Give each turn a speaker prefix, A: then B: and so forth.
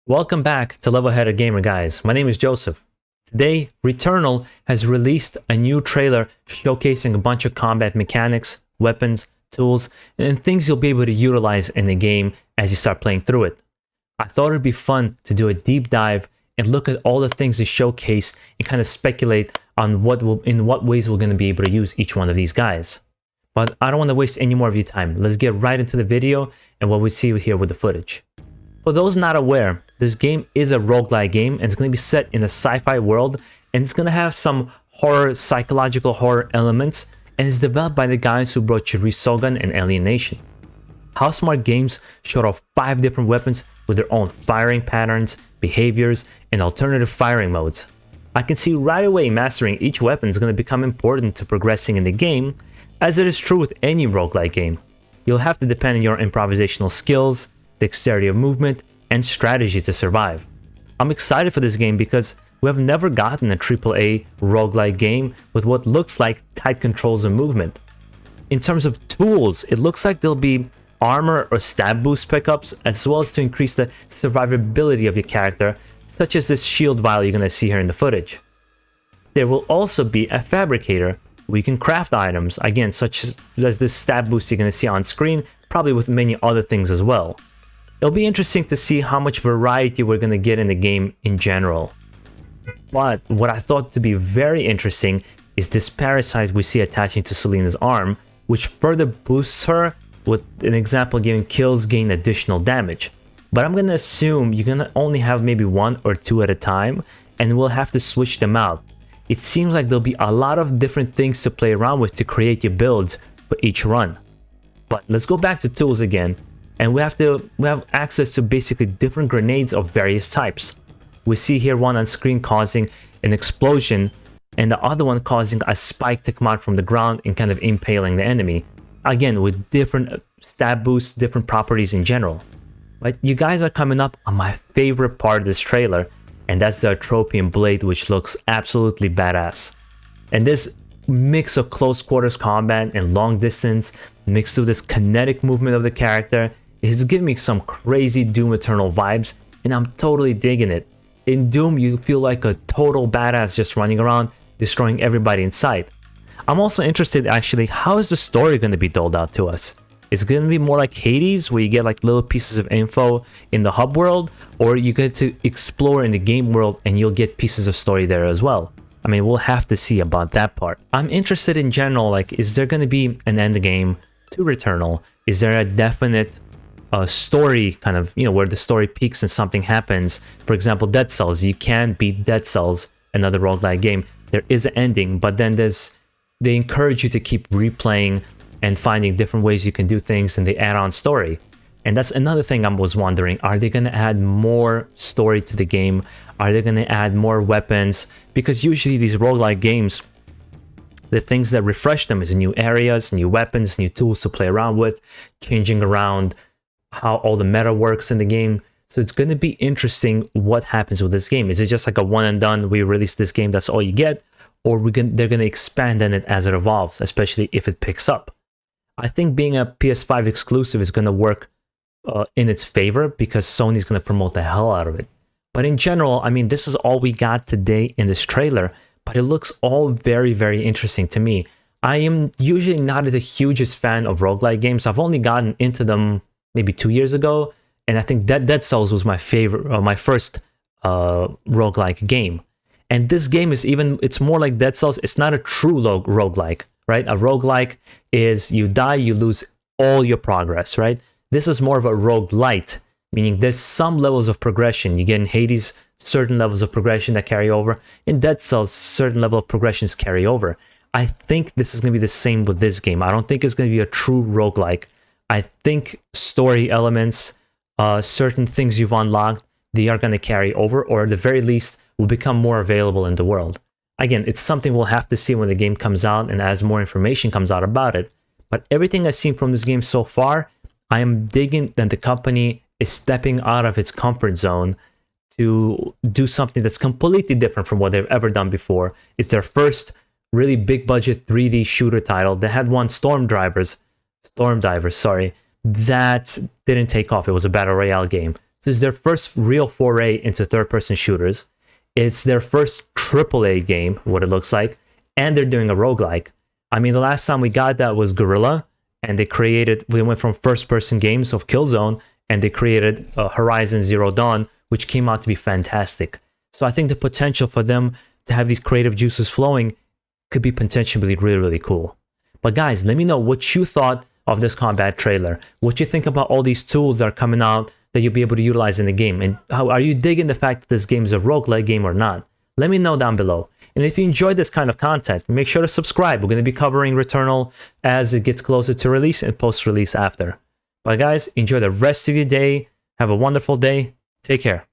A: Welcome back to Level Headed Gamer, guys. My name is Joseph. Today, Returnal has released a new trailer showcasing a bunch of combat mechanics, weapons, tools, and things you'll be able to utilize in the game as you start playing through it. I thought it'd be fun to do a deep dive and look at all the things they showcased and kind of speculate on in what ways we're going to be able to use each one of these guys. But I don't want to waste any more of your time. Let's get right into the video and what we see here with the footage. For those not aware, this game is a roguelike game and it's going to be set in a sci-fi world, and it's going to have some horror, psychological horror elements, and it's developed by the guys who brought you Resogun and Alienation. Housemarque Games showed off 5 different weapons with their own firing patterns, behaviors, and alternative firing modes. I can see right away mastering each weapon is going to become important to progressing in the game, as it is true with any roguelike game. You'll have to depend on your improvisational skills, dexterity of movement, and strategy to survive. I'm excited for this game because we have never gotten a AAA roguelike game with what looks like tight controls of movement. In terms of tools, it looks like there'll be armor or stab boost pickups, as well as to increase the survivability of your character, such as this shield vial you're going to see here in the footage. There will also be a fabricator where you can craft items, again, such as this stab boost you're going to see on screen, probably with many other things as well. It'll be interesting to see how much variety we're going to get in the game in general. But what I thought to be very interesting is this parasite we see attaching to Selena's arm, which further boosts her, with an example giving kills gain additional damage. But I'm going to assume you're going to only have maybe 1 or 2 at a time, and we'll have to switch them out. It seems like there'll be a lot of different things to play around with to create your builds for each run. But let's go back to tools again. And we have access to basically different grenades of various types. We see here one on screen causing an explosion, and the other one causing a spike to come out from the ground and kind of impaling the enemy. Again, with different stab boosts, different properties in general. But you guys are coming up on my favorite part of this trailer, and that's the Atropian blade, which looks absolutely badass. And this mix of close quarters combat and long distance, mixed with this kinetic movement of the character, is giving me some crazy Doom Eternal vibes, and I'm totally digging it. In Doom, you feel like a total badass just running around, destroying everybody in sight. I'm also interested, actually, how is the story going to be doled out to us? Is it going to be more like Hades, where you get like little pieces of info in the hub world, or you get to explore in the game world and you'll get pieces of story there as well? I mean, we'll have to see about that part. I'm interested in general, like, is there going to be an end game to Returnal? Is there a definite story kind of, where the story peaks and something happens? For example, Dead Cells. You can beat Dead Cells, another roguelike game. There is an ending, but then they encourage you to keep replaying and finding different ways you can do things, and they add on story. And that's another thing I was wondering, are they going to add more story to the game? Are they going to add more weapons? Because usually these roguelike games, the things that refresh them is new areas, new weapons, new tools to play around with, changing around how all the meta works in the game. So it's going to be interesting what happens with this game. Is it just like a one and done, we release this game, that's all you get? Or they're going to expand on it as it evolves, especially if it picks up. I think being a PS5 exclusive is going to work in its favor, because Sony's going to promote the hell out of it. But in general, I mean, this is all we got today in this trailer, but it looks all very, very interesting to me. I am usually not the hugest fan of roguelike games. I've only gotten into them maybe 2 years ago, and I think Dead Cells was my favorite, my first roguelike game. And this game is it's more like Dead Cells. It's not a true roguelike, right? A roguelike is you die, you lose all your progress, right? This is more of a roguelite, meaning there's some levels of progression. You get in Hades, certain levels of progression that carry over. In Dead Cells, certain level of progressions carry over. I think this is going to be the same with this game. I don't think it's going to be a true roguelike. I think story elements, certain things you've unlocked, they are going to carry over, or at the very least will become more available in the world. Again, it's something we'll have to see when the game comes out and as more information comes out about it. But everything I've seen from this game so far, I am digging that the company is stepping out of its comfort zone to do something that's completely different from what they've ever done before. It's their first really big budget 3D shooter title. They had one Stormdivers, sorry, that didn't take off. It was a battle royale game. This is their first real foray into third-person shooters. It's their first AAA game, what it looks like, and they're doing a roguelike. I mean, the last time we got that was Guerrilla, and we went from first-person games of Killzone, and they created Horizon Zero Dawn, which came out to be fantastic. So I think the potential for them to have these creative juices flowing could be potentially really, really cool. But guys, let me know what you thought of this combat trailer. What you think about all these tools that are coming out that you'll be able to utilize in the game. And how are you digging the fact that this game is a roguelike game or not? Let me know down below. And if you enjoyed this kind of content, make sure to subscribe. We're going to be covering Returnal as it gets closer to release and post-release after. But guys, enjoy the rest of your day. Have a wonderful day. Take care.